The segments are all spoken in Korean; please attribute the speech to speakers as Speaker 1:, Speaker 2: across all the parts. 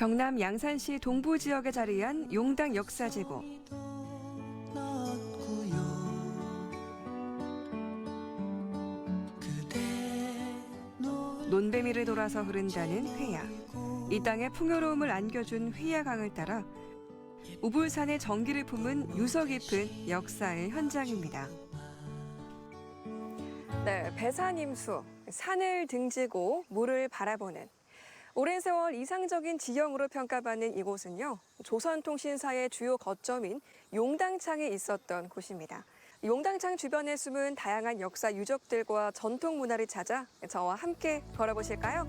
Speaker 1: 경남 양산시 동부 지역에 자리한 용당 역사제국. 논배미를 돌아서 흐른다는 회야. 이 땅의 풍요로움을 안겨준 회야강을 따라 우불산의 정기를 품은 유서 깊은 역사의 현장입니다. 네, 배산임수, 산을 등지고 물을 바라보는 오랜 세월 이상적인 지형으로 평가받는 이곳은요, 조선통신사의 주요 거점인 용당창에 있었던 곳입니다. 용당창 주변에 숨은 다양한 역사 유적들과 전통 문화를 찾아 저와 함께 걸어보실까요?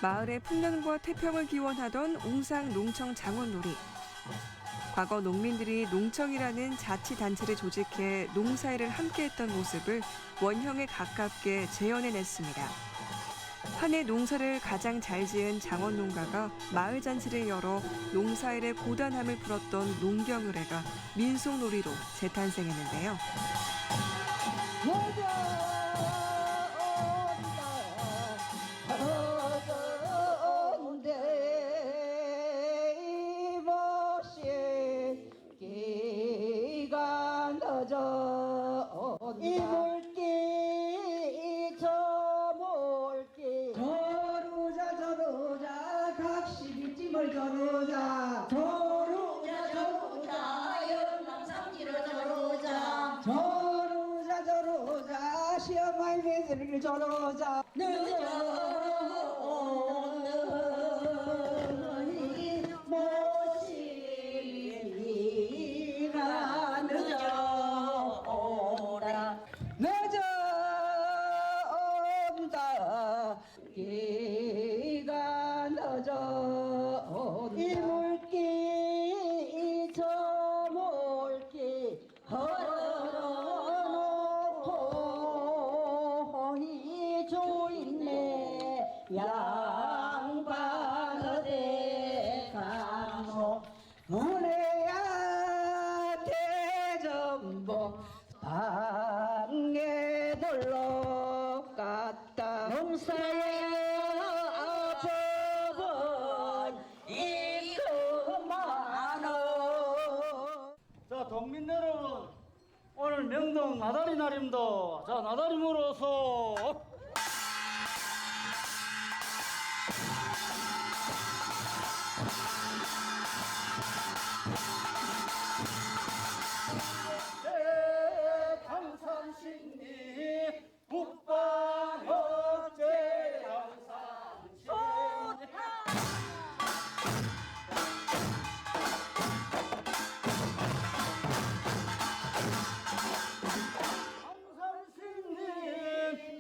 Speaker 1: 마을의 풍년과 태평을 기원하던 웅상 농청 장원놀이. 과거 농민들이 농청이라는 자치단체를 조직해 농사일을 함께했던 모습을 원형에 가깝게 재현해냈습니다. 한 해 농사를 가장 잘 지은 장원 농가가 마을 잔치를 열어 농사일의 고단함을 풀었던 농경의례가 민속놀이로 재탄생했는데요.
Speaker 2: 이 물기 저 물기 저루자 각시비찜을 저루자 저루자 연남삼지를 저루자 시어머니들을 저루자 이 물기 저 물기 걸어놓고 이 조인네 양반어대 강호 문해야 대전복 방에 돌러 갔다 농사에
Speaker 3: 동민 여러분, 오늘 명동 나다리 날입니다. 자, 나다리 물어서 강산신리 북방억제 강산신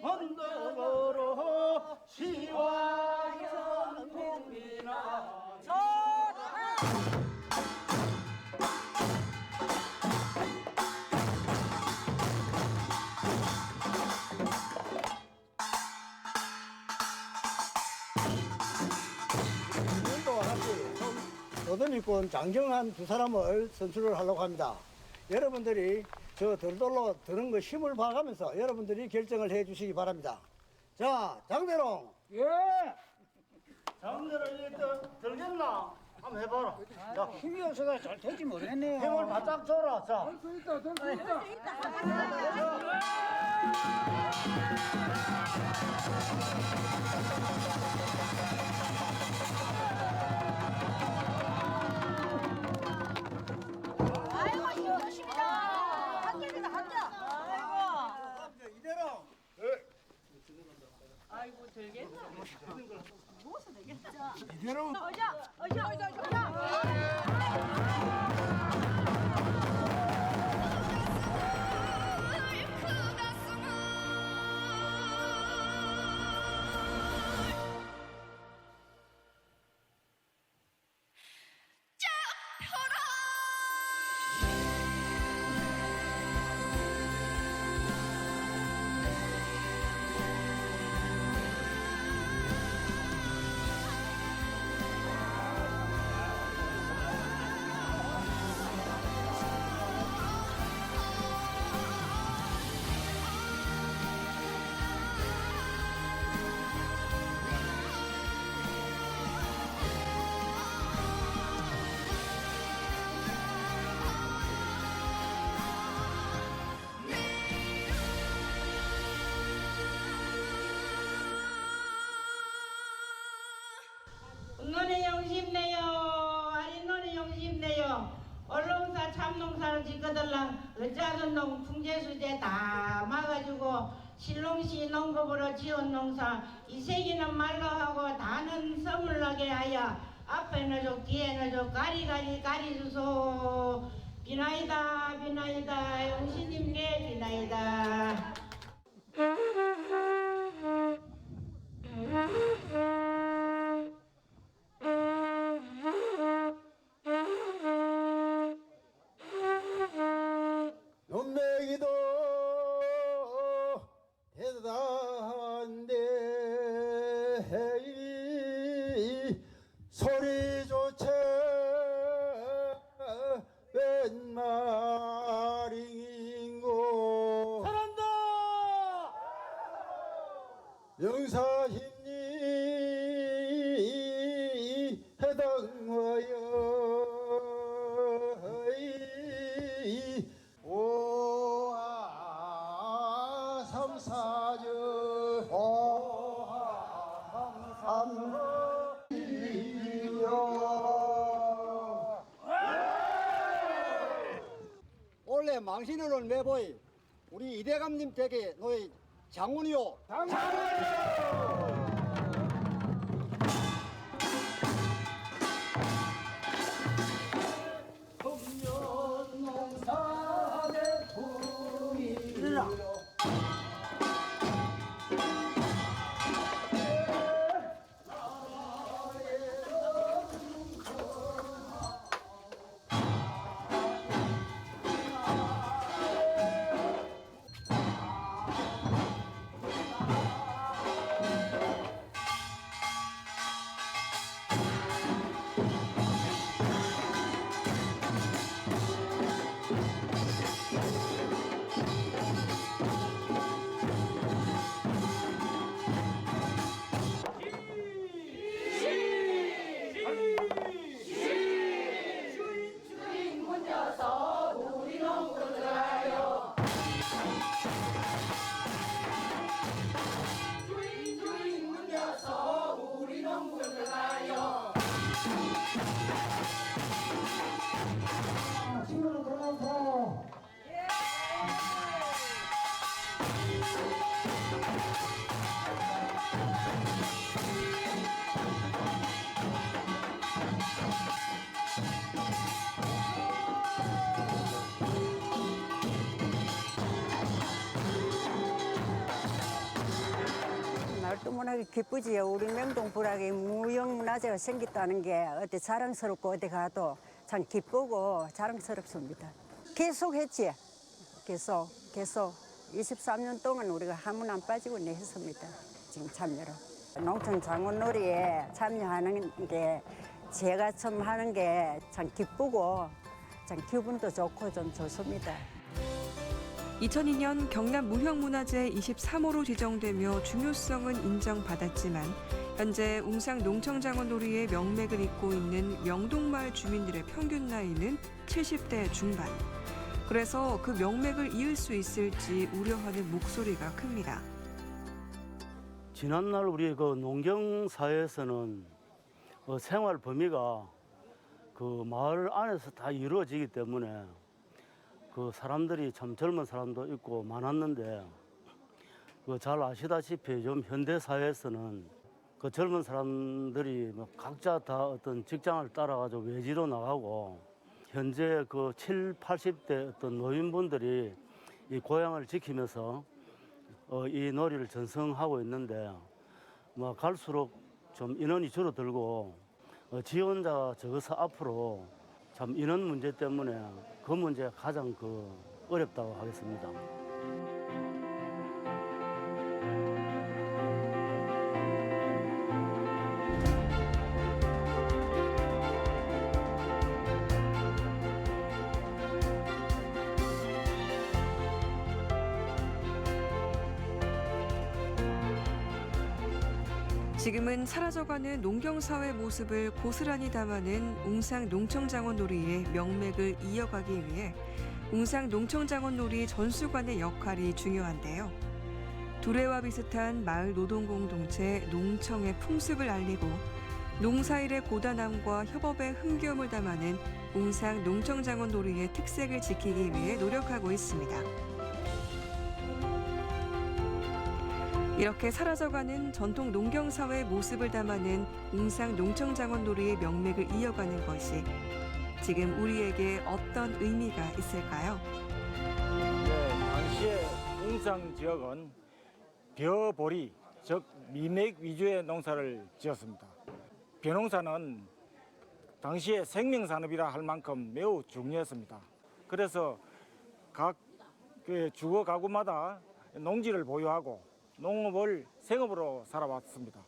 Speaker 3: 언덕으로 시와연 국민아
Speaker 4: 노동이권 장정한 두 사람을 선출을 하려고 합니다. 여러분들이 저 들돌로 드는 거 힘을 봐가면서 여러분들이 결정을 해 주시기 바랍니다. 자, 장대롱.
Speaker 3: 예. 장대롱 이제 들겠나? 한번 해봐라. 자,
Speaker 2: 힘이 없어서 잘 될지 모르겠네요.
Speaker 3: 힘을 바짝 줘라. 자.
Speaker 5: 아이고 이것입니다. 한결입니다 한결.
Speaker 4: 이대로.
Speaker 5: 아이고 들겠나? 무엇을 되겠나?
Speaker 4: 이대로.
Speaker 5: 어자.
Speaker 6: 참농사를 짓거들랑 어쩌던 농 풍제수제 다 막아주고 신롱시 농법으로 지은 농사 이세기는 말로 하고 다는 서물나게 하여 앞에는 좀 뒤에는 좀 가리가리 가리주소 비나이다 비나이다 영신님께 비나이다.
Speaker 4: 논매기도 대단한데 소리조차 웬 말인고
Speaker 3: 잘한다.
Speaker 4: 명사힘니 해당하여 오하 삼사절 오하 삼사절 원래 망신을 매보이 우리 이대감님 댁에 너희 장훈이요.
Speaker 7: 말도 못하게 기쁘지요. 우리 명동부락에 무형문화재가 생겼다는 게 어디 자랑스럽고 어디 가도 참 기쁘고 자랑스럽습니다. 계속 했지. 계속 23년 동안 우리가 한 번 안 빠지고 했습니다. 지금 참여를. 농촌 장원놀이에 참여하는 게 제가 참 하는 게 참 기쁘고 참 기분도 좋고 좀 좋습니다.
Speaker 1: 2002년 경남 무형문화재 23호로 지정되며 중요성은 인정받았지만 현재 웅상 농청장어놀이의 명맥을 잇고 있는 명동마을 주민들의 평균 나이는 70대 중반. 그래서 그 명맥을 이을 수 있을지 우려하는 목소리가 큽니다.
Speaker 3: 지난날 우리 그 농경 사회에서는 생활 범위가 그 마을 안에서 다 이루어지기 때문에 그 사람들이 참 젊은 사람도 있고 많았는데 그 잘 아시다시피 좀 현대 사회에서는 그 젊은 사람들이 뭐 각자 다 어떤 직장을 따라가지고 외지로 나가고 현재 그 70, 80대 어떤 노인분들이 이 고향을 지키면서 이 놀이를 전승하고 있는데 뭐 갈수록 좀 인원이 줄어들고 지원자가 적어서 앞으로 참 인원 문제 때문에 그 문제가 가장 어렵다고 하겠습니다.
Speaker 1: 지금은 사라져가는 농경사회 모습을 고스란히 담아낸 웅상 농청장어놀이의 명맥을 이어가기 위해 웅상 농청장어놀이 전수관의 역할이 중요한데요. 두레와 비슷한 마을 노동공동체 농청의 풍습을 알리고 농사일의 고단함과 협업의 흥겨움을 담아낸 웅상 농청장원놀이의 특색을 지키기 위해 노력하고 있습니다. 이렇게 사라져가는 전통 농경사회의 모습을 담아낸 웅상 농청장원놀이의 명맥을 이어가는 것이 지금 우리에게 어떤 의미가 있을까요?
Speaker 8: 네, 당시에 웅상 지역은 벼보리, 즉 미맥 위주의 농사를 지었습니다. 벼농사는 당시에 생명산업이라 할 만큼 매우 중요했습니다. 그래서 각 주거 가구마다 농지를 보유하고 농업을 생업으로 살아왔습니다.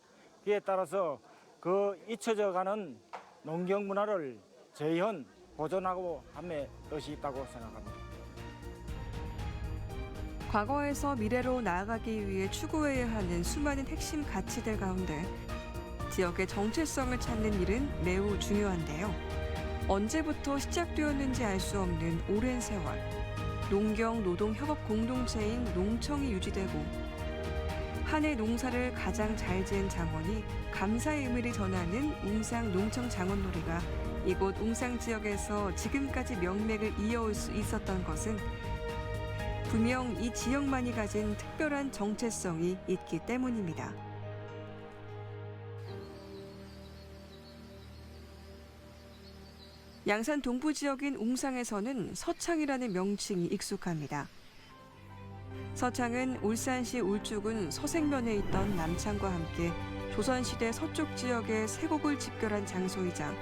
Speaker 8: 그에 따라서 그 잊혀져가는 농경 문화를 재현, 보존하고 함의 뜻이 있다고 생각합니다.
Speaker 1: 과거에서 미래로 나아가기 위해 추구해야 하는 수많은 핵심 가치들 가운데 지역의 정체성을 찾는 일은 매우 중요한데요. 언제부터 시작되었는지 알 수 없는 오랜 세월, 농경 노동 협업 공동체인 농청이 유지되고 한 해 농사를 가장 잘 지은 장원이 감사의 의미를 전하는 웅상 농청 장원놀이가 이곳 웅상 지역에서 지금까지 명맥을 이어올 수 있었던 것은 분명 이 지역만이 가진 특별한 정체성이 있기 때문입니다. 양산 동부 지역인 웅상에서는 서창이라는 명칭이 익숙합니다. 서창은 울산시 울주군 서생면에 있던 남창과 함께 조선시대 서쪽 지역의 세곡을 집결한 장소이자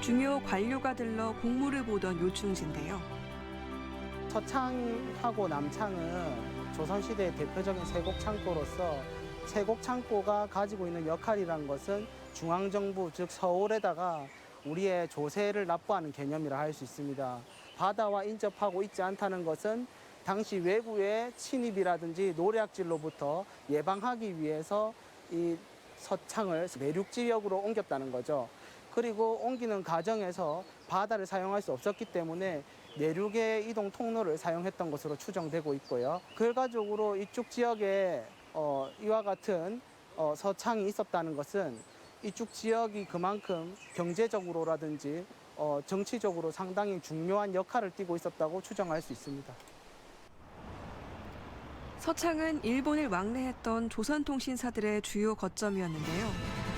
Speaker 1: 중요 관료가 들러 공무를 보던 요충지인데요.
Speaker 9: 서창하고 남창은 조선시대의 대표적인 세곡창고로서 세곡창고가 가지고 있는 역할이란 것은 중앙정부 즉 서울에다가 우리의 조세를 납부하는 개념이라 할 수 있습니다. 바다와 인접하고 있지 않다는 것은 당시 외부의 침입이라든지 노략질로부터 예방하기 위해서 이 서창을 내륙 지역으로 옮겼다는 거죠. 그리고 옮기는 과정에서 바다를 사용할 수 없었기 때문에 내륙의 이동 통로를 사용했던 것으로 추정되고 있고요. 결과적으로 이쪽 지역에 이와 같은 서창이 있었다는 것은 이쪽 지역이 그만큼 경제적으로라든지 정치적으로 상당히 중요한 역할을 띠고 있었다고 추정할 수 있습니다.
Speaker 1: 서창은 일본을 왕래했던 조선통신사들의 주요 거점이었는데요.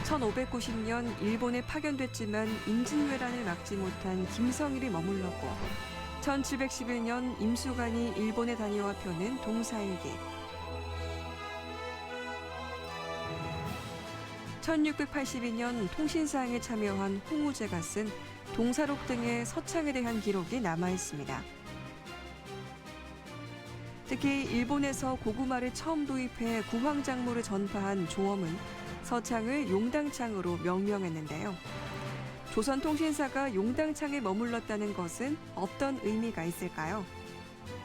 Speaker 1: 1590년 일본에 파견됐지만 임진왜란을 막지 못한 김성일이 머물렀고 1711년 임수관이 일본에 다녀와 펴는 동사일기 1682년 통신사항에 참여한 홍우제가 쓴 동사록 등의 서창에 대한 기록이 남아있습니다. 특히 일본에서 고구마를 처음 도입해 구황작물을 전파한 조엄은 서창을 용당창으로 명명했는데요. 조선통신사가 용당창에 머물렀다는 것은 어떤 의미가 있을까요?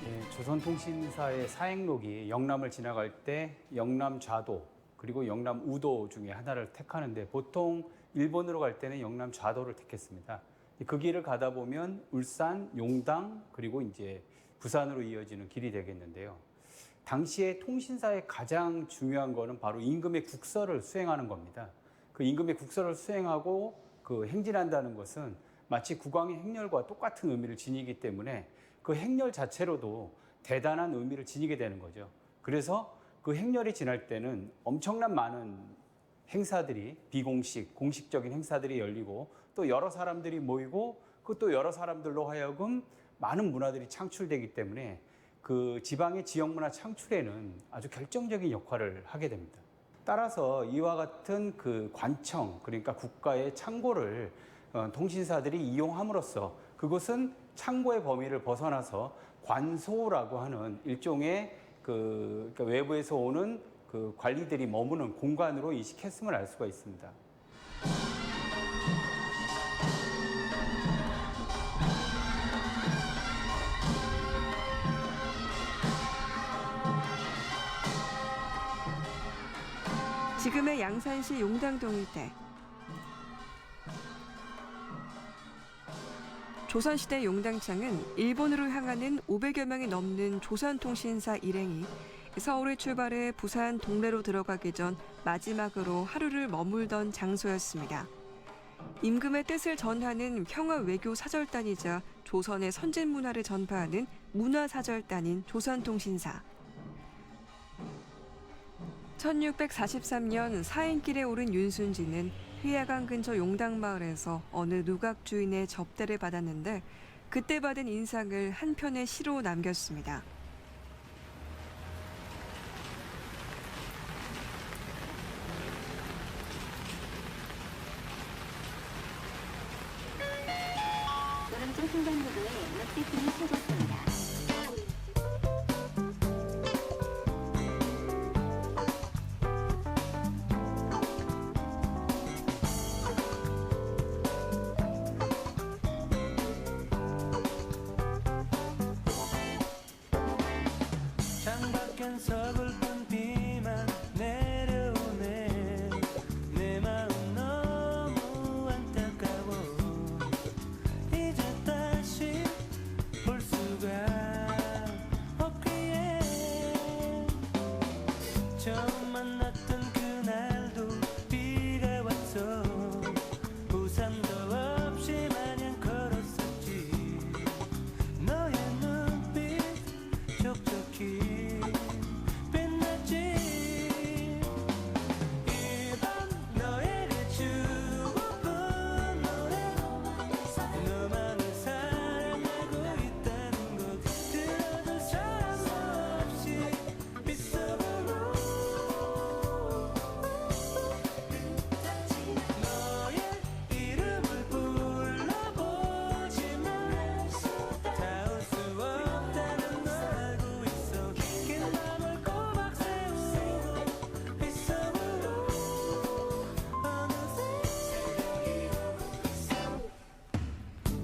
Speaker 10: 예, 조선통신사의 사행록이 영남을 지나갈 때 영남 좌도 그리고 영남 우도 중에 하나를 택하는데 보통 일본으로 갈 때는 영남 좌도를 택했습니다. 그 길을 가다 보면 울산, 용당 그리고 이제 부산으로 이어지는 길이 되겠는데요. 당시에 통신사의 가장 중요한 거는 바로 임금의 국서를 수행하는 겁니다. 그 임금의 국서를 수행하고 그 행진한다는 것은 마치 국왕의 행렬과 똑같은 의미를 지니기 때문에 그 행렬 자체로도 대단한 의미를 지니게 되는 거죠. 그래서 그 행렬이 지날 때는 엄청난 많은 행사들이 비공식, 공식적인 행사들이 열리고 또 여러 사람들이 모이고 그 또 여러 사람들로 하여금 많은 문화들이 창출되기 때문에 그 지방의 지역 문화 창출에는 아주 결정적인 역할을 하게 됩니다. 따라서 이와 같은 그 관청, 그러니까 국가의 창고를 통신사들이 이용함으로써 그것은 창고의 범위를 벗어나서 관소라고 하는 일종의 그러니까 외부에서 오는 그 관리들이 머무는 공간으로 인식했음을 알 수가 있습니다.
Speaker 1: 지금의 양산시 용당동 일대. 조선시대 용당창은 일본으로 향하는 500여 명이 넘는 조선통신사 일행이 서울을 출발해 부산 동래로 들어가기 전 마지막으로 하루를 머물던 장소였습니다. 임금의 뜻을 전하는 평화 외교 사절단이자 조선의 선진 문화를 전파하는 문화사절단인 조선통신사. 1643년 사행길에 오른 윤순지는 회야강 근처 용당마을에서 어느 누각 주인의 접대를 받았는데 그때 받은 인상을 한 편의 시로 남겼습니다.
Speaker 5: 오른쪽 횡단보도에 롯데팀이 쳐졌습니다.
Speaker 11: 창밖엔 서글픈 비만 내려오네. 내 마음 너무 안타까워. 이제 다시 볼 수가 없기에 처음 만났던 그날도 비가 왔어. 우산도 없이 마냥 걸었었지. 너의 눈빛 촉촉히 빛났지. 이 밤 너에게 주고픈 노래. 너만을 사랑하고 있다는 것 들어줄 사람 없이 빗속으로 너의 이름을 불러보지만 닿을 수 없다는 걸 알고 있어. 긴 밤을 꼬박 세우고 빗속으로 어느새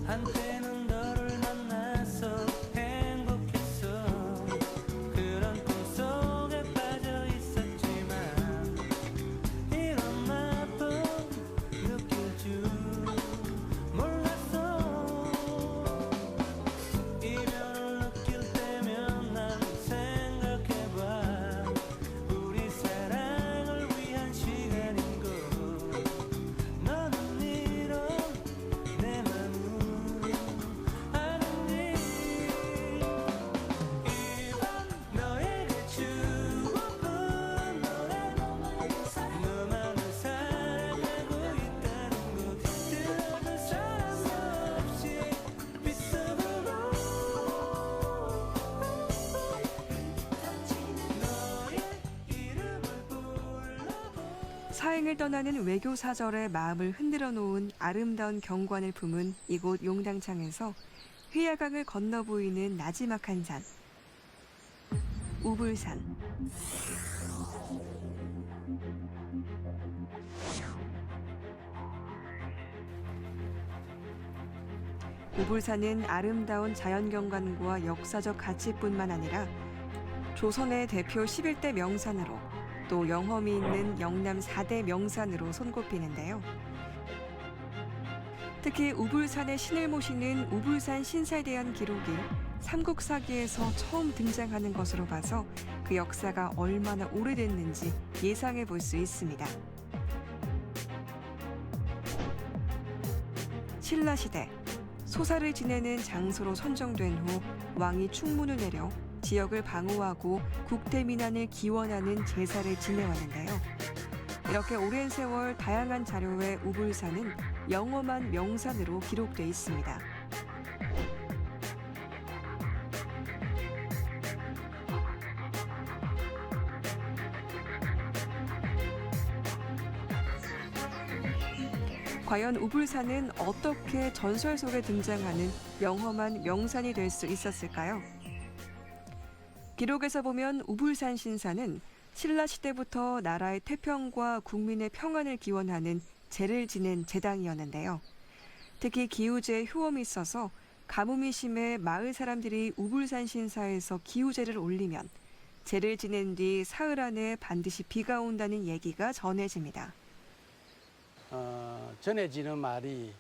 Speaker 11: 한때는 너를 만나서 행복했어. 그런 꿈속에 빠져 있었지만 이런 나쁨 느낄 줄 몰랐어. 이별을 느낄 때면 난 생각해봐. 우리 사랑을 위한 시간인 걸. 너는 이런 내 맘을 아는지. 이 밤 너에게 주고픈 노래. 너만을 사랑하고 있다는 것 들어줄 사람 없이 빗속으로 너의 이름을 불러보.
Speaker 1: 사행을 떠나는 외교 사절에 마음을 흔들어 놓은 아름다운 경관을 품은 이곳 용당창에서 회야강을 건너 보이는 나지막한 산, 우불산. 우불산은 아름다운 자연경관과 역사적 가치뿐만 아니라 조선의 대표 11대 명산으로 또 영험이 있는 영남 4대 명산으로 손꼽히는데요. 특히 우불산의 신을 모시는 우불산 신사에 대한 기록이 삼국사기에서 처음 등장하는 것으로 봐서 그 역사가 얼마나 오래됐는지 예상해 볼 수 있습니다. 신라시대 소사를 지내는 장소로 선정된 후 왕이 충문을 내려 지역을 방어하고 국태민안을 기원하는 제사를 지내왔는데요. 이렇게 오랜 세월 다양한 자료에 우불산은 영험한 명산으로 기록돼 있습니다. 과연 우불산은 어떻게 전설 속에 등장하는 영험한 명산이 될 수 있었을까요? 기록에서 보면 우불산 신사는 신라시대부터 나라의 태평과 국민의 평안을 기원하는 제를 지낸 제당이었는데요. 특히 기우제에 효험이 있어서 가뭄이 심해 마을 사람들이 우불산 신사에서 기우제를 올리면 제를 지낸 뒤 사흘 안에 반드시 비가 온다는 얘기가 전해집니다.
Speaker 12: 전해지는 말이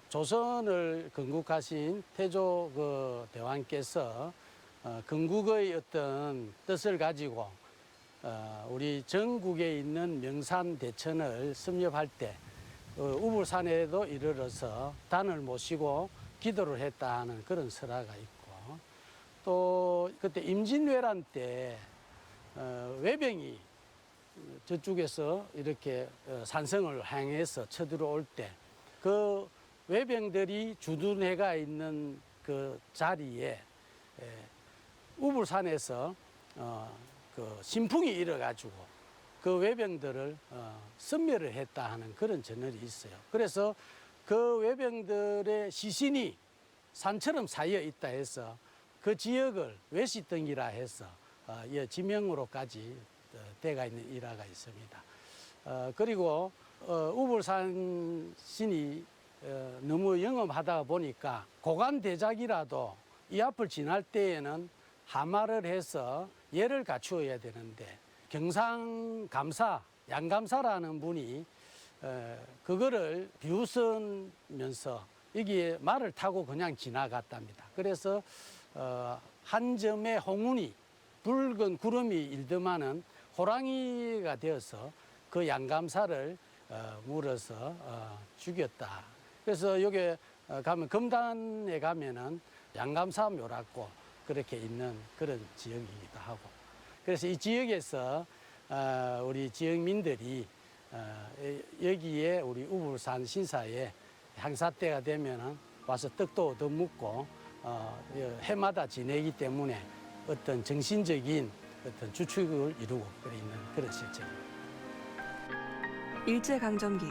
Speaker 12: 조선을 건국하신 태조 대왕께서 건국의 어떤 뜻을 가지고 우리 전국에 있는 명산 대천을 섭렵할 때 우불산에도 이르러서 단을 모시고 기도를 했다 하는 그런 설화가 있고, 또 그때 임진왜란 때 외병이 저쪽에서 이렇게 산성을 향해서 쳐들어올 때 그 외병들이 주둔해가 있는 그 자리에 우불산에서 그 신풍이 일어가지고 그 외병들을 섬멸을 했다 하는 그런 전설이 있어요. 그래서 그 외병들의 시신이 산처럼 쌓여 있다 해서 그 지역을 외시덩이라 해서 지명으로까지 돼가 있는 일화가 있습니다. 그리고 우불산 신이 너무 영험하다 보니까 고관대작이라도 이 앞을 지날 때에는 하마를 해서 예를 갖추어야 되는데 경상감사, 양감사라는 분이 그거를 비웃으면서 여기에 말을 타고 그냥 지나갔답니다. 그래서 한 점의 홍운이 붉은 구름이 일더만은 호랑이가 되어서 그 양감사를 물어서 죽였다. 그래서 여기 가면 금단에 가면은 양감사 묘라고 그렇게 있는 그런 지역이기도 하고, 그래서 이 지역에서 우리 지역민들이 여기에 우리 우불산 신사에 향사 때가 되면은 와서 떡도 얻어 먹고 해마다 지내기 때문에 어떤 정신적인 어떤 주축을 이루고 있는 그런 실정입니다.
Speaker 1: 일제강점기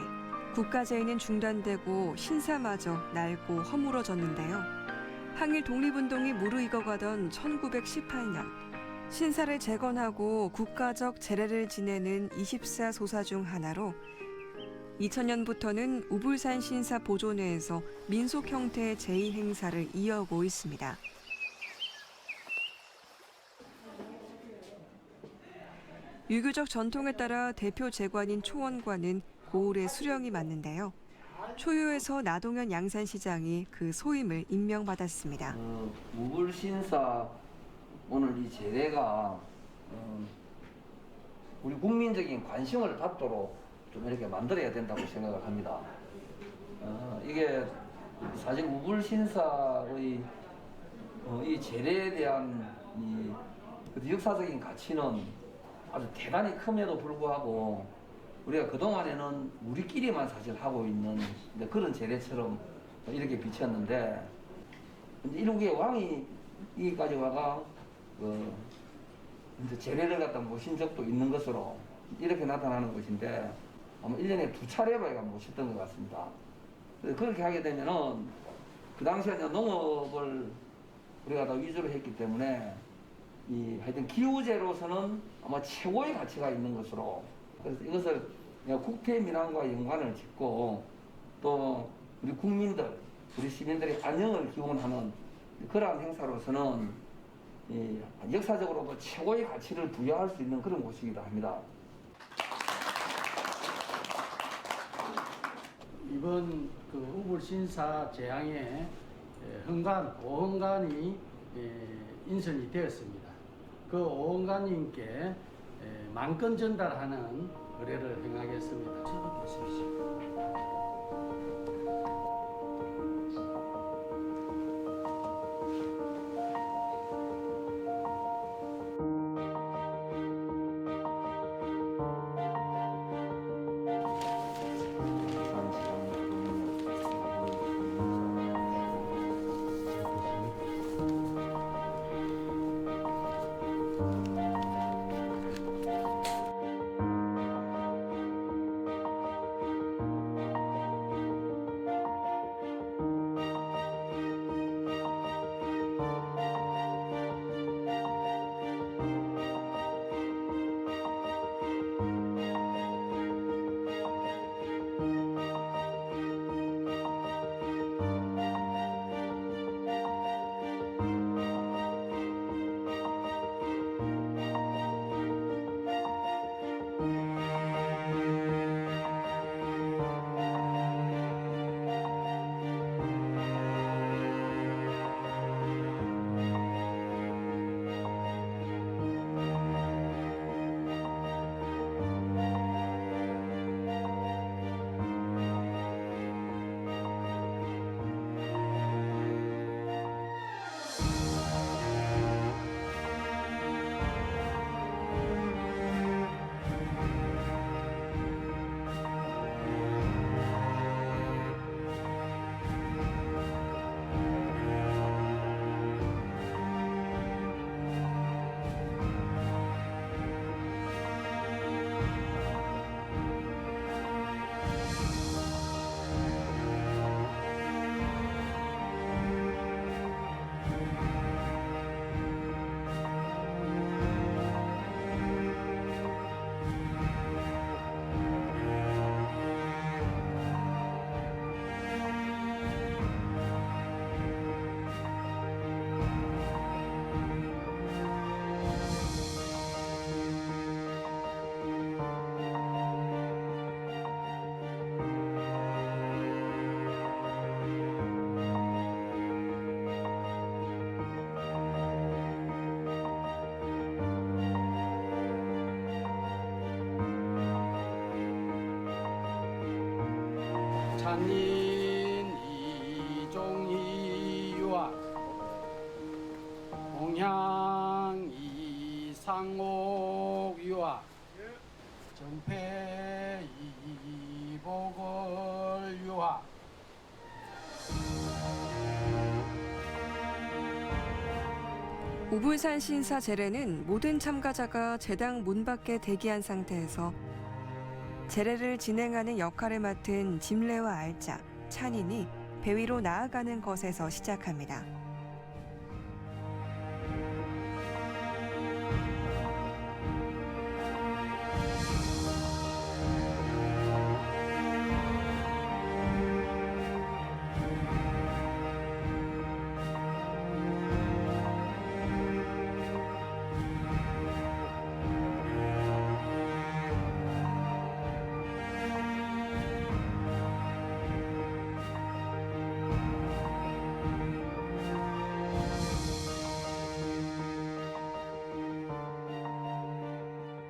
Speaker 1: 국가제인은 중단되고 신사마저 낡고 허물어졌는데요. 항일 독립운동이 무르익어가던 1918년 신사를 재건하고 국가적 제례를 지내는 24 소사 중 하나로 2000년부터는 우불산 신사 보존회에서 민속 형태의 제의 행사를 이어오고 있습니다. 유교적 전통에 따라 대표 제관인 초원관은 고을의 수령이 맞는데요. 초유에서 나동현 양산시장이 그 소임을 임명받았습니다.
Speaker 13: 우불신사 오늘 이 제례가 우리 국민적인 관심을 받도록 좀 이렇게 만들어야 된다고 생각을 합니다. 이게 사실 우불신사의 이 제례에 대한 이 역사적인 가치는 아주 대단히 큼에도 불구하고 우리가 그동안에는 우리끼리만 사실 하고 있는 그런 제례처럼 이렇게 비쳤는데, 이제 일국의 왕이 여기까지 와가 이제 제례를 갖다 모신 적도 있는 것으로 이렇게 나타나는 것인데, 아마 1년에 2차례가 모셨던 것 같습니다. 그렇게 하게 되면은 그 당시에 농업을 우리가 다 위주로 했기 때문에 하여튼 기후제로서는 아마 최고의 가치가 있는 것으로, 그래서 이것을 국태민안과 연관을 짓고 또 우리 국민들, 우리 시민들의 안녕을 기원하는 그러한 행사로서는 역사적으로도 최고의 가치를 부여할 수 있는 그런 곳이기도 합니다.
Speaker 12: 이번 그 우불신사 제향에 헌관, 오헌관이 인선이 되었습니다. 그 오헌관님께 만건 전달하는 의뢰를 행하겠습니다. 찬인 이종희 유아 공향 이상옥 유아 정패 이보걸 유아
Speaker 1: 우불산 신사 제례는 모든 참가자가 제당 문 밖에 대기한 상태에서 제례를 진행하는 역할을 맡은 짐례와 알짜, 찬인이 배 위로 나아가는 것에서 시작합니다.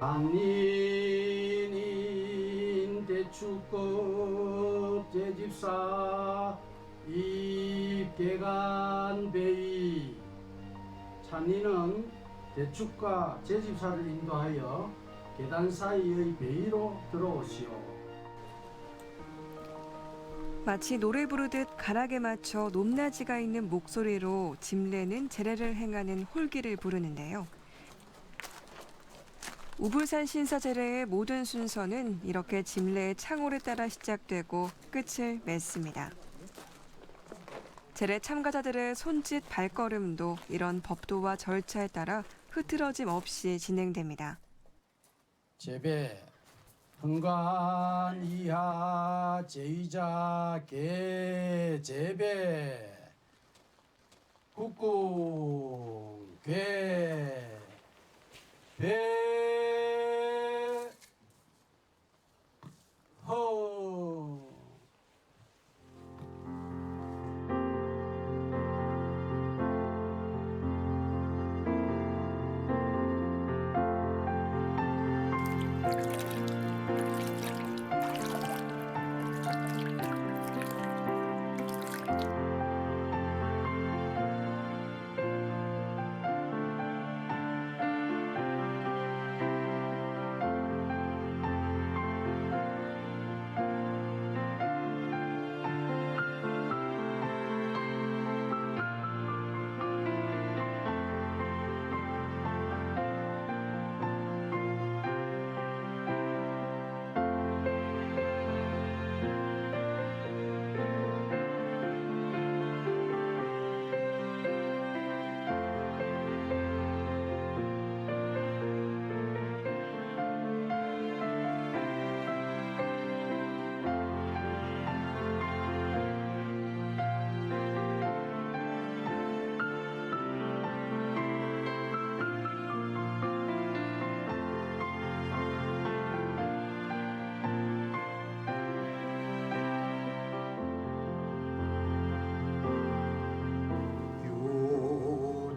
Speaker 12: 당린인 대축급 제집사 입계간 배의 찬이는 대축과 제집사를 인도하여 계단 사이의 배의로 들어오시오.
Speaker 1: 마치 노래 부르듯 가락에 맞춰 높낮이가 있는 목소리로 짐례는 제례를 행하는 홀기를 부르는데요. 우불산 신사제례의 모든 순서는 이렇게 짐례의 창호를 따라 시작되고 끝을 맺습니다. 제례 참가자들의 손짓 발걸음도 이런 법도와 절차에 따라 흐트러짐 없이 진행됩니다.
Speaker 12: 제배 흥관 이하 제의자 개 제배 국궁 괴 배 허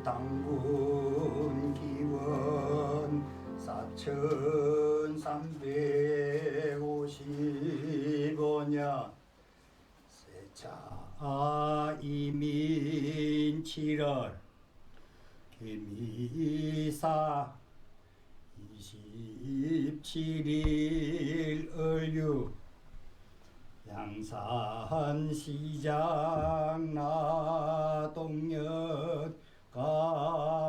Speaker 4: 당군 기원 4355년 세차 이민 7월 개미사 27일 을유 양산시장 나동역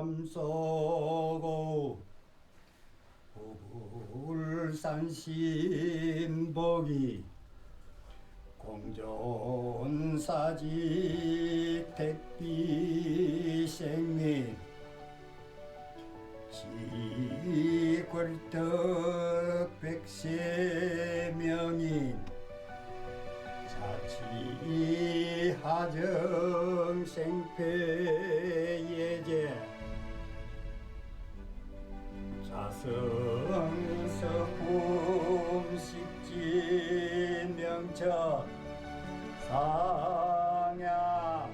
Speaker 4: 감소고 울산 신복이 공존사직 택비생민 시골떡 백세명인 자치하정 생패예제 자성서품 십지명천 상야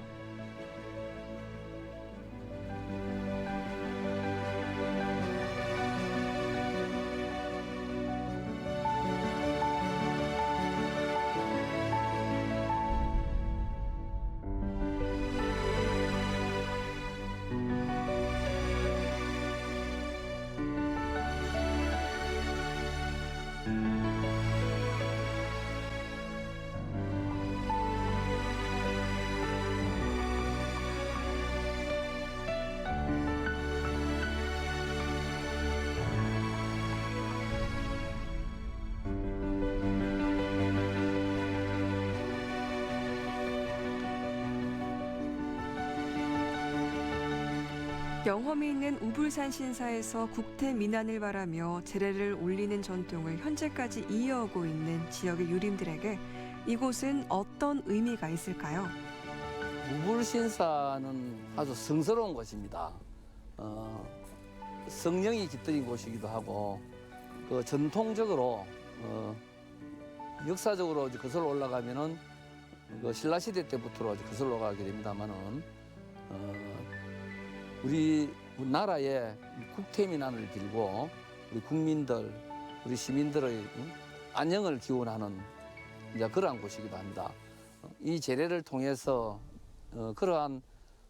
Speaker 1: 영험이 있는 우불산 신사에서 국태 민안을 바라며 제례를 올리는 전통을 현재까지 이어오고 있는 지역의 유림들에게 이곳은 어떤 의미가 있을까요?
Speaker 14: 우불신사는 아주 성스러운 곳입니다. 성령이 깃들인 곳이기도 하고 그 전통적으로 역사적으로 이제 거슬러 올라가면은 그 신라시대 때부터 이제 거슬러 올라가게 됩니다만은 우리 나라의 국태민안을 빌고 우리 국민들, 우리 시민들의 안녕을 기원하는 이제 그러한 곳이기도 합니다. 이 제례를 통해서 그러한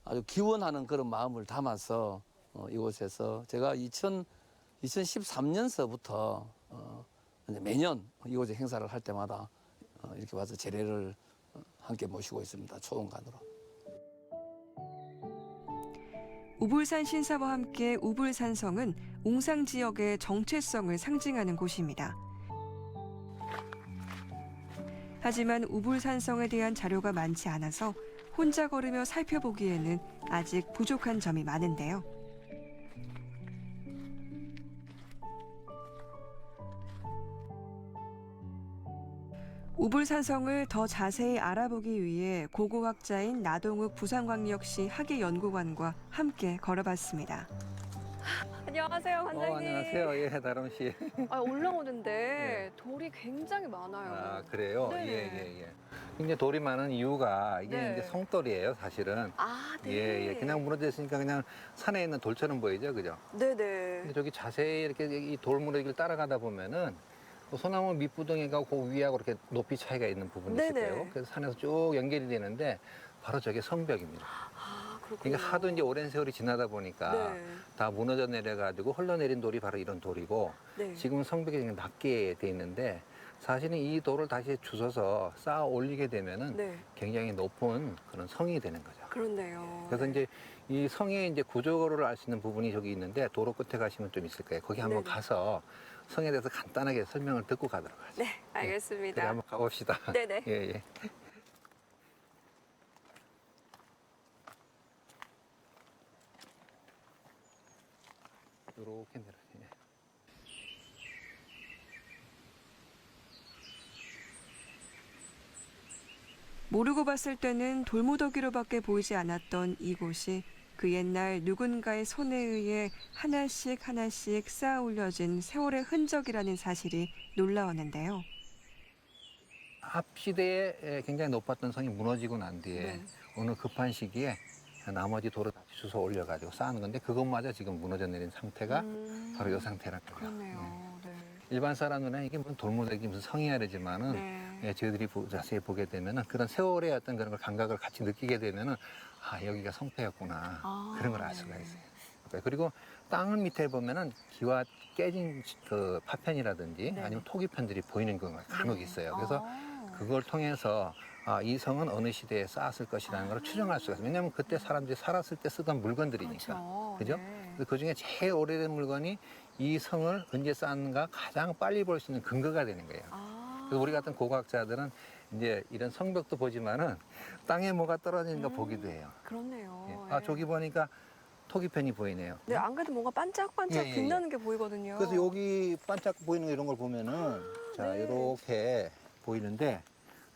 Speaker 14: 아주 기원하는 그런 마음을 담아서 이곳에서 제가 2013년서부터 매년 이곳에 행사를 할 때마다 이렇게 와서 제례를 함께 모시고 있습니다. 초원간으로.
Speaker 1: 우불산 신사와 함께 우불산성은 웅상 지역의 정체성을 상징하는 곳입니다. 하지만 우불산성에 대한 자료가 많지 않아서 혼자 걸으며 살펴보기에는 아직 부족한 점이 많은데요. 우불산성을 더 자세히 알아보기 위해 고고학자인 나동욱 부산광역시 학예연구관과 함께 걸어봤습니다.
Speaker 15: 안녕하세요, 관장님.
Speaker 16: 안녕하세요. 예, 다름 씨.
Speaker 15: 올라오는데 돌이 굉장히 많아요.
Speaker 16: 아, 그래요?
Speaker 15: 네.
Speaker 16: 예. 이제 돌이 많은 이유가 이게
Speaker 15: 네.
Speaker 16: 이제 성돌이에요, 사실은.
Speaker 15: 아, 네.
Speaker 16: 예. 그냥 무너져 있으니까 그냥 산에 있는 돌처럼 보이죠, 그죠?
Speaker 15: 네네.
Speaker 16: 근데 저기 자세히 이렇게 이 돌무더기를 따라가다 보면은 소나무 밑부덩이가 그 위하고 이렇게 높이 차이가 있는 부분이 있을
Speaker 15: 네네.
Speaker 16: 거예요. 그래서 산에서 쭉 연결이 되는데 바로 저게 성벽입니다.
Speaker 15: 아, 그렇군요.
Speaker 16: 그러니까 하도 이제 오랜 세월이 지나다 보니까
Speaker 15: 네.
Speaker 16: 다 무너져 내려가지고 흘러내린 돌이 바로 이런 돌이고
Speaker 15: 네.
Speaker 16: 지금은 성벽이 그냥 낮게 돼 있는데 사실은 이 돌을 다시 주워서 쌓아 올리게 되면은
Speaker 15: 네.
Speaker 16: 굉장히 높은 그런 성이 되는 거죠.
Speaker 15: 그렇네요.
Speaker 16: 그래서 이제 이 성의 이제 구조를 알 수 있는 부분이 저기 있는데 도로 끝에 가시면 좀 있을 거예요. 거기 한번
Speaker 15: 네네.
Speaker 16: 가서 성에 대해서 간단하게 설명을 듣고 가도록 하죠.
Speaker 15: 네, 알겠습니다.
Speaker 16: 그래 한번 가봅시다.
Speaker 15: 네네.
Speaker 16: 예. 이렇게 내려. 예.
Speaker 1: 모르고 봤을 때는 돌무더기로밖에 보이지 않았던 이곳이 그 옛날 누군가의 손에 의해 하나씩 쌓아 올려진 세월의 흔적이라는 사실이 놀라웠는데요.
Speaker 16: 앞 시대에 굉장히 높았던 성이 무너지고 난 뒤에
Speaker 15: 네.
Speaker 16: 어느 급한 시기에 나머지 돌을 다시 주워 올려가지고 쌓는 건데 그것마저 지금 무너져 내린 상태가 바로 이 상태란 거예요.
Speaker 15: 그렇네요. 네.
Speaker 16: 일반 사람 눈에 이게 무슨 돌무더기 무슨 성이야 그러지만은
Speaker 15: 네.
Speaker 16: 저희들이 자세히 보게 되면은 그런 세월의 어떤 그런 걸 감각을 같이 느끼게 되면은 아 여기가 성패였구나 그런 걸 알 수가 있어요. 그리고 땅 밑에 보면은 기와 깨진 그 파편이라든지
Speaker 15: 네.
Speaker 16: 아니면 토기편들이 보이는 경우가 간혹
Speaker 15: 네.
Speaker 16: 있어요. 그래서 그걸 통해서 아, 이 성은 어느 시대에 쌓았을 것이라는 걸 추정할 수가 있어요. 왜냐하면 그때 사람들이 살았을 때 쓰던 물건들이니까. 그죠?
Speaker 15: 네.
Speaker 16: 그 중에 제일 오래된 물건이 이 성을 언제 쌓았는가 가장 빨리 볼 수 있는 근거가 되는 거예요. 그래서 우리 같은 고고학자들은 이제 이런 성벽도 보지만은 땅에 뭐가 떨어지는가 보기도 해요.
Speaker 15: 그렇네요.
Speaker 16: 아, 저기 보니까 토기편이 보이네요.
Speaker 15: 네, 안 그래도 뭔가 반짝반짝
Speaker 16: 예.
Speaker 15: 빛나는 게 보이거든요.
Speaker 16: 그래서 여기 반짝 보이는 거 이런 걸 보면은 자, 이렇게 보이는데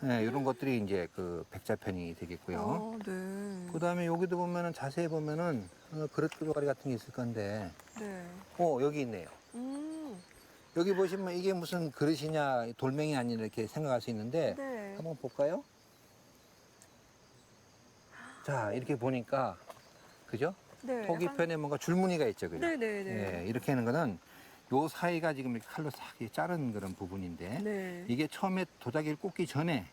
Speaker 16: 네, 이런 것들이 이제 그 백자편이 되겠고요.
Speaker 15: 네.
Speaker 16: 그 다음에 여기도 보면은 자세히 보면은 그릇 조가리 같은 게 있을 건데,
Speaker 15: 네.
Speaker 16: 여기 있네요. 여기 보시면 이게 무슨 그릇이냐 돌멩이 아니냐 이렇게 생각할 수 있는데
Speaker 15: 네.
Speaker 16: 한번 볼까요? 자 이렇게 보니까 그죠?
Speaker 15: 네.
Speaker 16: 토기편에 뭔가 줄무늬가 있죠, 그죠?
Speaker 15: 네네네.
Speaker 16: 예, 이렇게 하는 거는 요 사이가 지금 이렇게 칼로 싹 자른 그런 부분인데
Speaker 15: 네.
Speaker 16: 이게 처음에 도자기를 꽂기 전에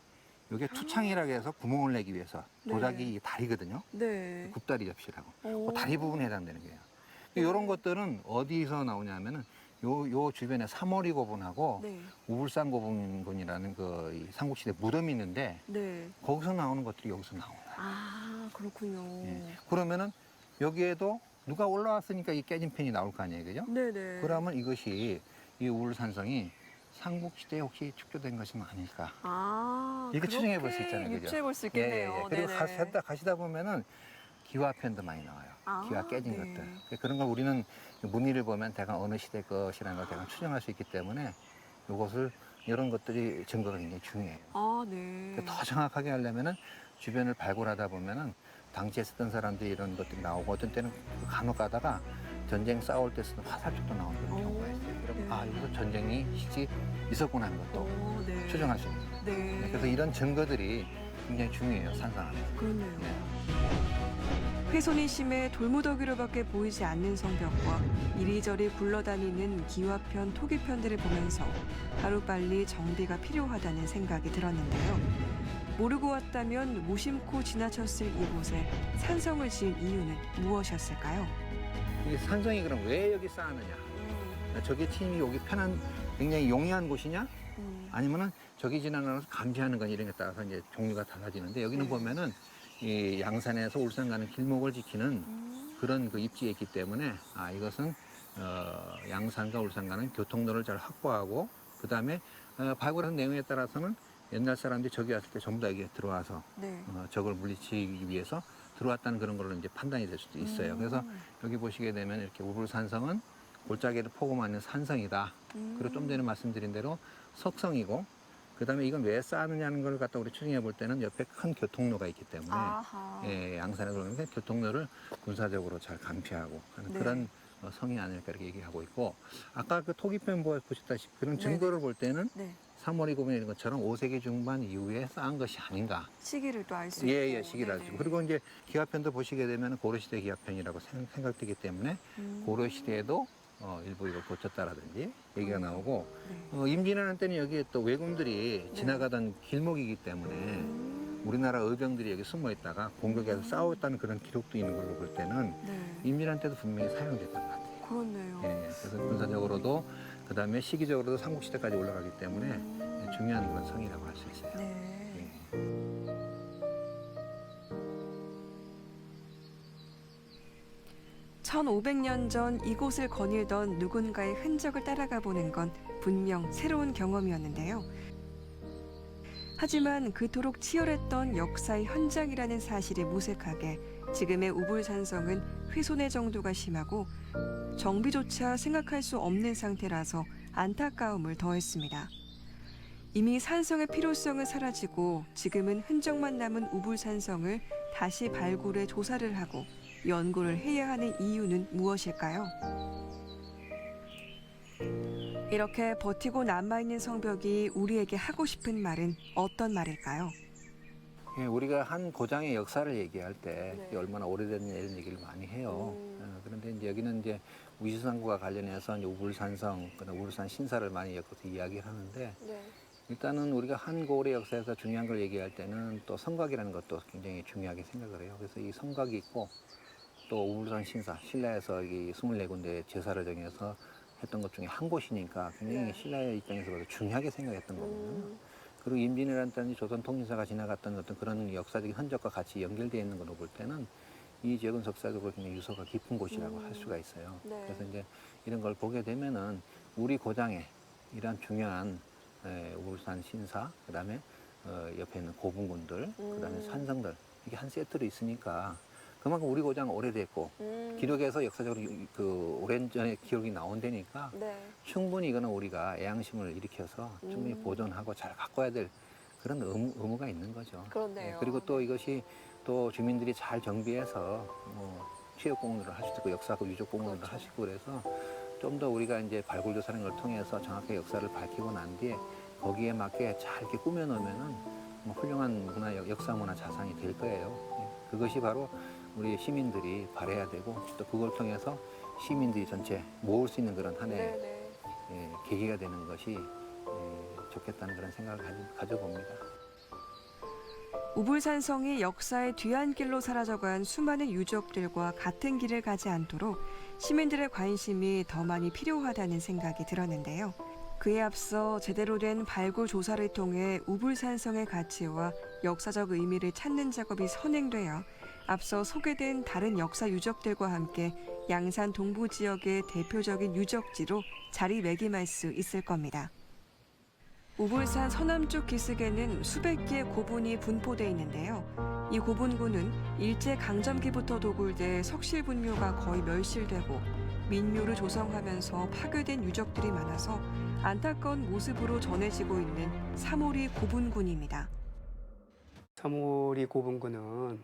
Speaker 16: 이게 투창이라고 해서 구멍을 내기 위해서 도자기
Speaker 15: 네.
Speaker 16: 다리거든요.
Speaker 15: 네.
Speaker 16: 굽다리 접시라고.
Speaker 15: 오.
Speaker 16: 그 다리 부분에 해당되는 거예요. 이런 것들은 어디서 나오냐면은 요 주변에 사머리 고분하고
Speaker 15: 네.
Speaker 16: 우불산 고분이라는 그 삼국시대 무덤이 있는데
Speaker 15: 네.
Speaker 16: 거기서 나오는 것들이 여기서 나오는 거예요.
Speaker 15: 아, 그렇군요.
Speaker 16: 그러면은 여기에도 누가 올라왔으니까 이 깨진 편이 나올 거 아니에요, 그죠?
Speaker 15: 네네.
Speaker 16: 그러면 이것이 이 우불산성이 삼국시대에 혹시 축조된 것이 아닐까? 이렇게 추정해 볼 수 있잖아요, 그죠?
Speaker 15: 유추해 볼 수 있겠네요.
Speaker 16: 그리고
Speaker 15: 네네.
Speaker 16: 가시다 보면은 기와편도 많이 나와요. 기와 깨진
Speaker 15: 네.
Speaker 16: 것들. 그런 걸 우리는 무늬를 보면 대강 어느 시대 것이라는 걸 대강 추정할 수 있기 때문에 이것을 이런 것들이 증거가 굉장히 중요해요.
Speaker 15: 아, 네.
Speaker 16: 더 정확하게 하려면은 주변을 발굴하다 보면은 당시에 쓰던 사람들이 이런 것들이 나오고 어떤 때는 간혹 가다가 전쟁 싸울 때 쓰던 화살표도 나오는 그런 경우가 있어요. 그럼 여기서 전쟁이 실제 있었구나 하는 것도
Speaker 15: 네.
Speaker 16: 추정할 수 있는.
Speaker 15: 네.
Speaker 16: 그래서 이런 증거들이 굉장히 중요해요, 산상 안에서.
Speaker 15: 그렇네요.
Speaker 1: 훼손이 심해 돌무더기로밖에 보이지 않는 성벽과 이리저리 굴러다니는 기와편, 토기편들을 보면서 하루빨리 정비가 필요하다는 생각이 들었는데요. 모르고 왔다면 무심코 지나쳤을 이곳에 산성을 지은 이유는 무엇이었을까요?
Speaker 16: 이 산성이 그럼 왜 여기 쌓았느냐? 저기 팀이 오기 편한 굉장히 용이한 곳이냐? 아니면은 저기 지나가면서 감시하는 건 이런 게 따라서 이제 종류가 달라지는데 여기는 보면은 이 양산에서 울산 가는 길목을 지키는 그런 그 입지에 있기 때문에 이것은 양산과 울산 가는 교통로를 잘 확보하고 그다음에 발굴한 내용에 따라서는 옛날 사람들이 저기 왔을 때 전부 다 여기에 들어와서 적을 물리치기 위해서 들어왔다는 그런 걸로 이제 판단이 될 수도 있어요. 그래서 여기 보시게 되면 이렇게 우불산성은 골짜기를 포고만 있는 산성이다. 그리고 좀 전에 말씀드린 대로 석성이고 그다음에 이건 왜 쌓느냐는 걸 갖다 우리 추정해 볼 때는 옆에 큰 교통로가 있기 때문에 양산에 들어오는데 교통로를 군사적으로 잘 감시하고 하는 그런 성이 아닐까 이렇게 얘기하고 있고 아까 그 토기편 보셨다시피 그런 증거를 볼 때는 3월이 고면 이런 것처럼 5세기 중반 이후에 쌓은 것이 아닌가.
Speaker 15: 시기를 또 알 수 있고.
Speaker 16: 예, 시기를 알 수 있고. 그리고 이제 기와편도 보시게 되면 고려시대 기와편이라고 생각되기 때문에 고려시대에도 일부 이걸 고쳤다라든지 얘기가 나오고 임진왜란 때는 여기에 또 왜군들이 지나가던 길목이기 때문에 우리나라 의병들이 여기 숨어 있다가 공격해서 싸웠다는 그런 기록도 있는 걸로 볼 때는 임진왜란 때도 분명히 사용됐던 것 같아요.
Speaker 15: 그렇네요.
Speaker 16: 예, 그래서 군사적으로도 그다음에 시기적으로도 삼국시대까지 올라가기 때문에 중요한 그런 성이라고 할 수 있어요.
Speaker 15: 네.
Speaker 16: 예.
Speaker 1: 1500년 전 이곳을 거닐던 누군가의 흔적을 따라가 보는 건 분명 새로운 경험이었는데요. 하지만 그토록 치열했던 역사의 현장이라는 사실이 무색하게 지금의 우불산성은 훼손의 정도가 심하고 정비조차 생각할 수 없는 상태라서 안타까움을 더했습니다. 이미 산성의 필요성은 사라지고 지금은 흔적만 남은 우불산성을 다시 발굴해 조사를 하고 연구를 해야 하는 이유는 무엇일까요? 이렇게 버티고 남아있는 성벽이 우리에게 하고 싶은 말은 어떤 말일까요?
Speaker 16: 예, 우리가 한 고장의 역사를 얘기할 때 얼마나 오래됐냐 이런 얘기를 많이 해요. 그런데 이제 여기는 이제 우시산구와 관련해서 이제 우불산성, 그다음 우불산 신사를 많이 엮어서 이야기를 하는데 일단은 우리가 한 고을의 역사에서 중요한 걸 얘기할 때는 또 성곽이라는 것도 굉장히 중요하게 생각을 해요. 그래서 이 성곽이 있고 또 우불산 신사, 신라에서 이 24군데 제사를 정해서 했던 것 중에 한 곳이니까 굉장히 신라의 입장에서 봐도 중요하게 생각했던 거거든요. 그리고 임진왜란 때는 조선 통신사가 지나갔던 어떤 그런 역사적인 흔적과 같이 연결되어 있는 걸로 볼 때는 이 지역은 역사적으로 굉장히 유서가 깊은 곳이라고 할 수가 있어요. 그래서 이제 이런 걸 보게 되면은 우리 고장에 이런 중요한 우불산 신사, 그다음에 옆에 있는 고분군들, 그다음에 산성들 이게 한 세트로 있으니까 그만큼 우리 고장 오래됐고 기록에서 역사적으로 그 오랜 전에 기록이 나온다니까 충분히 이거는 우리가 애양심을 일으켜서 충분히 보존하고 잘 가꿔야 될 그런 의무가 있는 거죠.
Speaker 15: 그렇네요.
Speaker 16: 그리고 또 이것이 또 주민들이 잘 정비해서 취업 공헌을 할 수도 있고 역사고 유적 공헌을 하시고 그래서 좀 더 우리가 이제 발굴 조사라는 걸 통해서 정확하게 역사를 밝히고 난 뒤에 거기에 맞게 잘 이렇게 꾸며놓으면은 훌륭한 문화, 역사 문화 자산이 될 거예요. 그것이 바로 우리 시민들이 바라야 되고 또 그걸 통해서 시민들이 전체 모을 수 있는 그런 하나의 계기가 되는 것이 좋겠다는 그런 생각을 가져봅니다.
Speaker 1: 우불산성이 역사의 뒤안길로 사라져간 수많은 유적들과 같은 길을 가지 않도록 시민들의 관심이 더 많이 필요하다는 생각이 들었는데요. 그에 앞서 제대로 된 발굴 조사를 통해 우불산성의 가치와 역사적 의미를 찾는 작업이 선행되어 앞서 소개된 다른 역사 유적들과 함께 양산 동부 지역의 대표적인 유적지로 자리매김할 수 있을 겁니다. 우불산 서남쪽 기슭에는 수백 개의 고분이 분포돼 있는데요. 이 고분군은 일제 강점기부터 도굴돼 석실분묘가 거의 멸실되고 민묘를 조성하면서 파괴된 유적들이 많아서 안타까운 모습으로 전해지고 있는 사모리 고분군입니다.
Speaker 17: 사모리 고분군은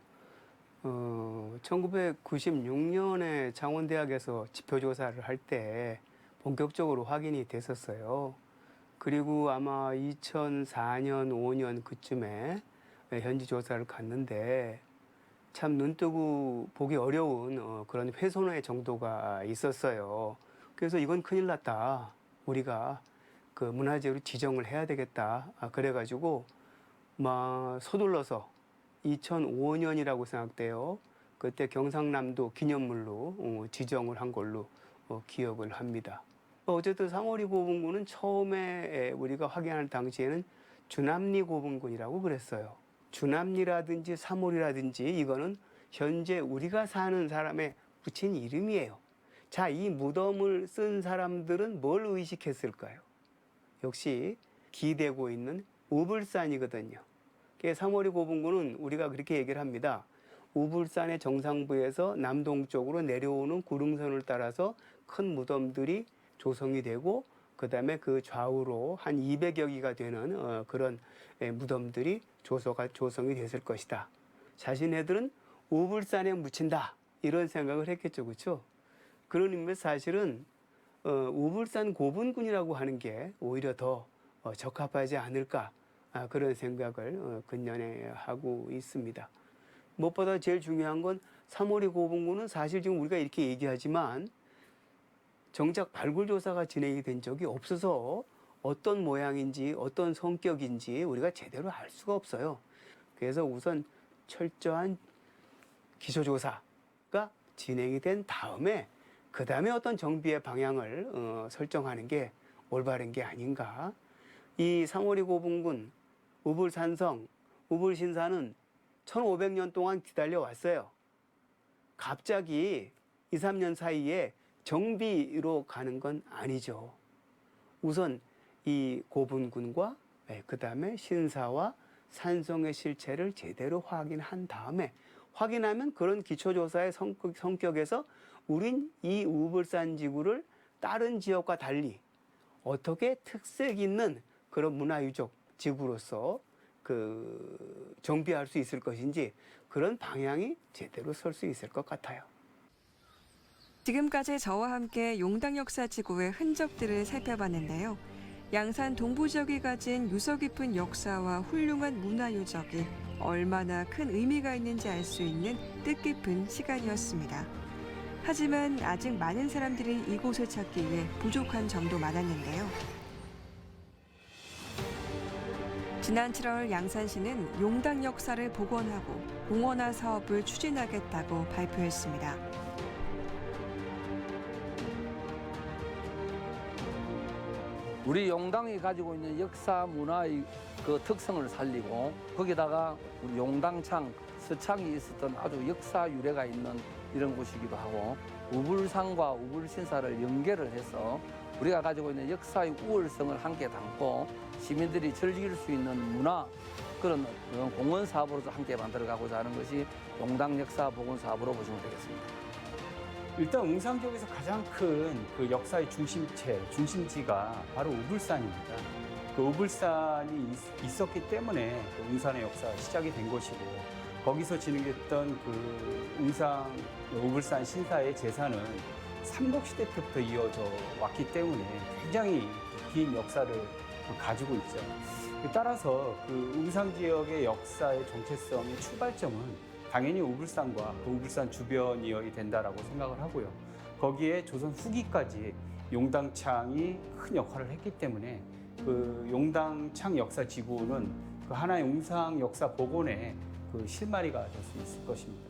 Speaker 17: 1996년에 창원대학에서 지표조사를 할 때 본격적으로 확인이 됐었어요. 그리고 아마 2004년, 5년 그쯤에 현지 조사를 갔는데 참 눈뜨고 보기 어려운 그런 훼손의 정도가 있었어요. 그래서 이건 큰일 났다. 우리가 그 문화재로 지정을 해야 되겠다. 그래가지고 막 서둘러서 2005년이라고 생각돼요. 그때 경상남도 기념물로 지정을 한 걸로 기억을 합니다. 어쨌든 사모리 고분군은 처음에 우리가 확인할 당시에는 주남리 고분군이라고 그랬어요. 주남리라든지 사모리라든지 이거는 현재 우리가 사는 사람의 붙인 이름이에요. 자, 이 무덤을 쓴 사람들은 뭘 의식했을까요? 역시 기대고 있는 우불산이거든요. 사모리 고분군은 우리가 그렇게 얘기를 합니다. 우불산의 정상부에서 남동쪽으로 내려오는 구릉선을 따라서 큰 무덤들이 조성이 되고 그다음에 그 좌우로 한 200여 기가 되는 그런 무덤들이 조성이 됐을 것이다. 자신네들은 우불산에 묻힌다 이런 생각을 했겠죠, 그렇죠? 그런 의미에서 사실은 우불산 고분군이라고 하는 게 오히려 더 적합하지 않을까 그런 생각을 근년에 하고 있습니다. 무엇보다 제일 중요한 건 사모리 고분군은 사실 지금 우리가 이렇게 얘기하지만 정작 발굴 조사가 진행이 된 적이 없어서 어떤 모양인지 어떤 성격인지 우리가 제대로 알 수가 없어요. 그래서 우선 철저한 기초 조사가 진행이 된 다음에 그 다음에 어떤 정비의 방향을 설정하는 게 올바른 게 아닌가. 이 사모리 고분군, 우불산성, 우불신사는 1500년 동안 기다려 왔어요. 갑자기 2, 3년 사이에 정비로 가는 건 아니죠. 우선 이 고분군과 그 다음에 신사와 산성의 실체를 제대로 확인한 다음에 확인하면 그런 기초조사의 성격에서 우린 이 우불산 지구를 다른 지역과 달리 어떻게 특색 있는 그런 문화유적 지구로서 정비할 수 있을 것인지 그런 방향이 제대로 설 수 있을 것 같아요.
Speaker 1: 지금까지 저와 함께 용당 역사 지구의 흔적들을 살펴봤는데요. 양산 동부 지역이 가진 유서 깊은 역사와 훌륭한 문화 유적이 얼마나 큰 의미가 있는지 알 수 있는 뜻깊은 시간이었습니다. 하지만 아직 많은 사람들이 이곳을 찾기 위해 부족한 점도 많았는데요. 지난 7월 양산시는 용당 역사를 복원하고 공원화 사업을 추진하겠다고 발표했습니다.
Speaker 14: 우리 용당이 가지고 있는 역사 문화의 그 특성을 살리고 거기다가 우리 용당창, 서창이 있었던 아주 역사 유래가 있는 이런 곳이기도 하고 우불산과 우불신사를 연계를 해서 우리가 가지고 있는 역사의 우월성을 함께 담고 시민들이 즐길 수 있는 문화 그런 공원 사업으로도 함께 만들어가고자 하는 것이 용당 역사 복원 사업으로 보시면 되겠습니다.
Speaker 10: 일단 웅산 지역에서 가장 큰 그 역사의 중심지가 바로 우불산입니다. 그 우불산이 있었기 때문에 그 웅산의 역사가 시작이 된 것이고 거기서 진행했던 그 우불산 신사의 제사는 삼국시대 때부터 이어져 왔기 때문에 굉장히 긴 역사를 가지고 있죠. 따라서 그 웅산 지역의 역사의 정체성의 출발점은 당연히 우불산과 그 우불산 주변이어야 된다라고 생각을 하고요. 거기에 조선 후기까지 용당창이 큰 역할을 했기 때문에 그 용당창 역사 지구는 그 하나의 웅산 역사 복원의 그 실마리가 될 수 있을 것입니다.